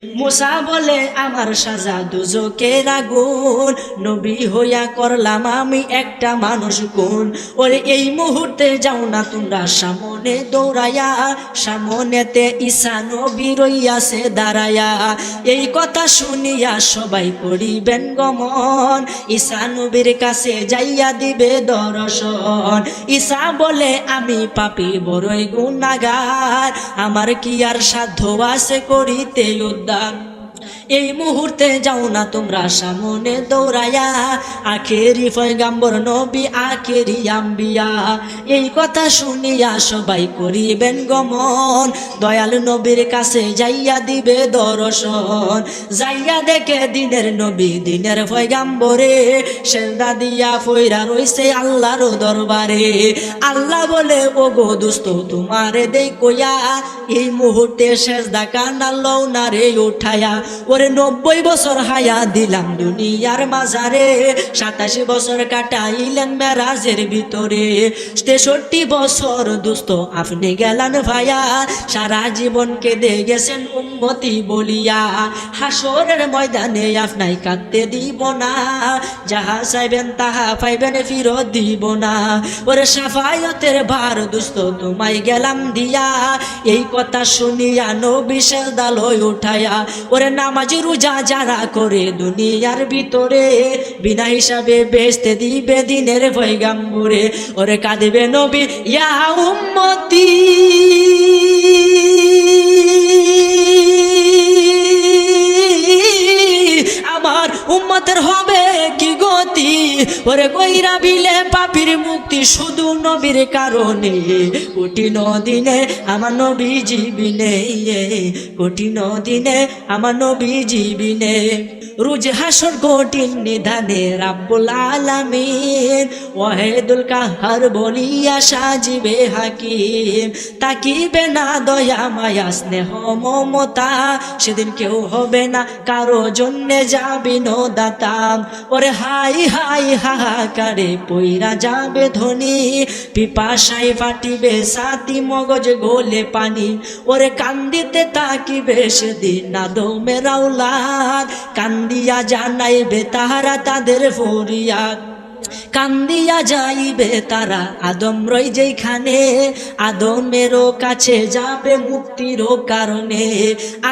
মুসা বলে আমার সাজা দুজকের আগুন, নবী হইয়া করলাম আমি একটা মানুষ কোন। ওরে এই মুহূর্তে যাও না তোমরা সামনে দৌড়াইয়া, সামনেতে ঈসা নবী রইয়াছে দাঁড়াইয়া। এই কথা শুনিয়া সবাই করিবেন গমন, ঈসা নবীর কাছে যাইয়া দিবে দর্শন। ঈসা বলে আমি পাপী বড়ই গুনাহগার, আমার কি আর সাধ্য আছে করিতে উদ্ধার। এই মুহূর্তে যাও না তোমরা সামনে দৌড়াইয়া, আখেরি পয়গাম্বর নবী আখেরি আম্বিয়া। এই কথা শুনিয়া সবাই করিবেন গমন, দয়াল নবীর কাছে যাইয়া দিবে দর্শন। যাইয়া দেখে দিনের নবী দিনের পয়গাম্বরে, সেজদা দিয়া ফইরা রইছে আল্লাহর দরবারে। আল্লাহ বলে ও গো দোস্ত তোমারে দেই কইয়া, এই মুহূর্তে সেজদা কানা লও না রে উঠায়া। ওরে 90 বছর হায়া দিলাম দুনিয়ার মাঝারে, 27 বছর কাটাইলেন মেরাজের ভিতরে। 63 বছর দোস্ত আপনি গেলেন ভাইয়া, সারা জীবন কেঁদে গেছেন উম্মতি বলিয়া। হাসরের ময়দানে আপনাই কাঁদতে দিব না, যাহা চাইবেন তাহা পাইবেন ফিরত দিব না। ওরে সাফায়াতের ভার দোস্ত তোমায় গেলাম দিয়া, এই কথা শুনিয়া নবী সেজদা লই উঠায়া। ওরে নামাজি রোজা যারা করে দুনিয়ার ভিতরে, বিনা হিসাবে বেচতে দিবে দিনের পয়গাম্বরে। ওরে কাঁদিবে নবী ইয়া উম্মতি, আমার উম্মতের হবে কি গতি। ওরে কইরা বিলে পাপীর মুক্তি শুধু নবীর কারণে, কঠিন দিনে আমার নবী জীবিনে, কঠিন দিনে আমার নবী জীবিনে। রোজ হাসর কঠিন নিধানে রাব্বুল আলামিন, ওয়াহিদুল কাহার বলিয়া সাজিবে হাকিম। তাকিবে না দয়া মায়া স্নেহ মমতা, সেদিন কেউ হবে না কারো জন্যে যাবি দাতা। ওরে হাই হাই হাহাকারে পইরা যাবে ধনী, পিপাসায় ফাটিবে সাতি মগজ গোলে পানি। ওরে কান্দিতে তাকিবে সেদিন নাদমের আওলাদ, কান্দিয়া জানাইবে তাহারা তাদের ফরিয়াদ। কান্দিয়া যাইবে তারা আদম রই যেখানে, আদমেরও কাছে যাবে মুক্তির কারণে।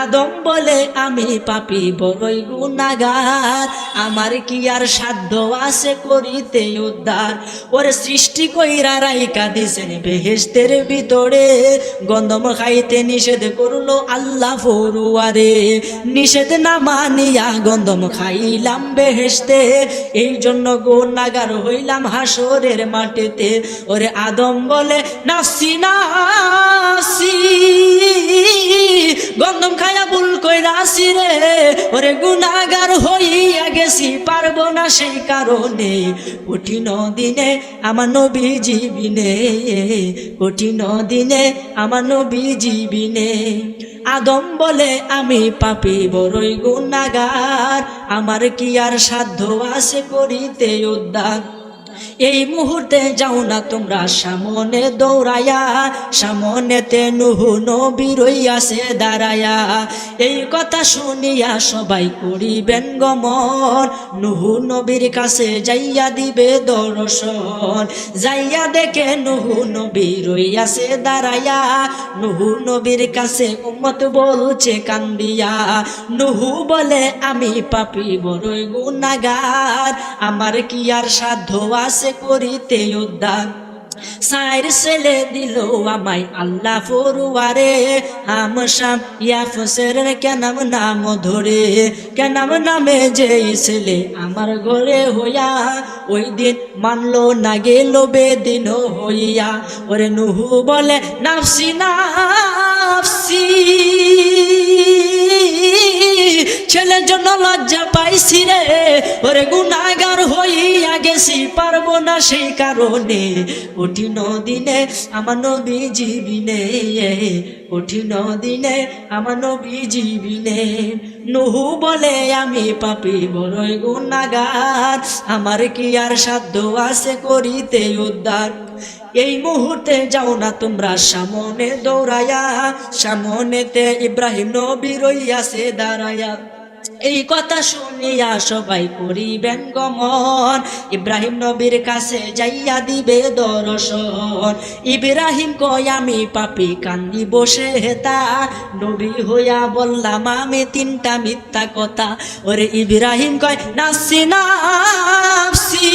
আদম বলে আমি পাপী বড়ই গুনাহগার, আমার কি আর সাধ্য আছে করিতে উদ্ধার। ওরে সৃষ্টি কইরা রাইকা দিছেন বেহেশতের ভিতরে, গন্ধম খাইতে নিষেধ করলো আল্লাহ ফরুয়ারে। নিষেধ না মানিয়া গন্ধম খাইলাম বেহেশতে, এই জন্য গুনাহগার হইলাম হাসরের মাঠেতে। ওরে আদম বলে নাফসি নাফসি, গন্ধম খায়া ভুল কইরাছি রে। ওরে গুনাহগার হইয়া গেছি পারবো না সেই কারণে, কঠিন দিনে আমার নবী জীবিনে, কঠিন দিনে আমার নবী জীবিনে। আদম বলে আমি পাপী বড়ই গুনাহগার, আমার কি আর সাধ্য আছে করিতে উদ্ধার। এই মুহূর্তে যাও না তোমরা সামনে দৌড়াইয়া, সামনেতে নূহ নবী রইয়াছে দাঁড়াইয়া। এই কথা শুনিয়া সবাই করিবেন গমন, নূহ নবীর কাছে যাইয়া দিবে দর্শন। যাইয়া দেখে নূহ নবী রইয়াছে দাঁড়াইয়া, নূহ নবীর কাছে উম্মত বলছে কান্দিয়া। নূহ বলে আমি পাপী বড়ই গুনাহগার, আমার কি আর সাধ্য আছে করিতে উদ্ধার। সাইর ছেলে দিল আমায় আল্লাহ ফরুয়ারে, হামশাম ইয়াফসের কেনাম নাম ধরে। কেনাম নামে যে ছেলে আমার ঘরে হইয়া, ওই দিন মানলো না গেল বেদিন হইয়া। ওরে নূহ বলে নাফসি নাফসি, ছেলের জন্য লজ্জা পাইছি রে। ওরে গুনাহগার হইয়া গেছি গেছি পারবো না সেই কারণে কঠিন দিনে আমার নবী জীবিনে কঠিন দিনে আমার নবী জীবিনে নুহু বলে আমি পাপী বড়ই গুনাহগার আমার কি আর সাধ্য আছে করিতে উদ্ধার এই মুহূর্তে যাও না তোমরা সামনে দৌড়াইয়া সামনেতে ইব্রাহিম নবী রইয়াছে দাঁড়াইয়া এই কথা শুনিয়া সবাই করিবেন গমন ইব্রাহিম নবীর কাছে যাইয়া দিবে দর্শন ইব্রাহিম কয় আমি পাপী কান্দি বসে হেতা নবী হইয়া বললাম আমি তিনটা মিথ্যা কথা ওরে ইব্রাহিম কয় নাফসি নাফসি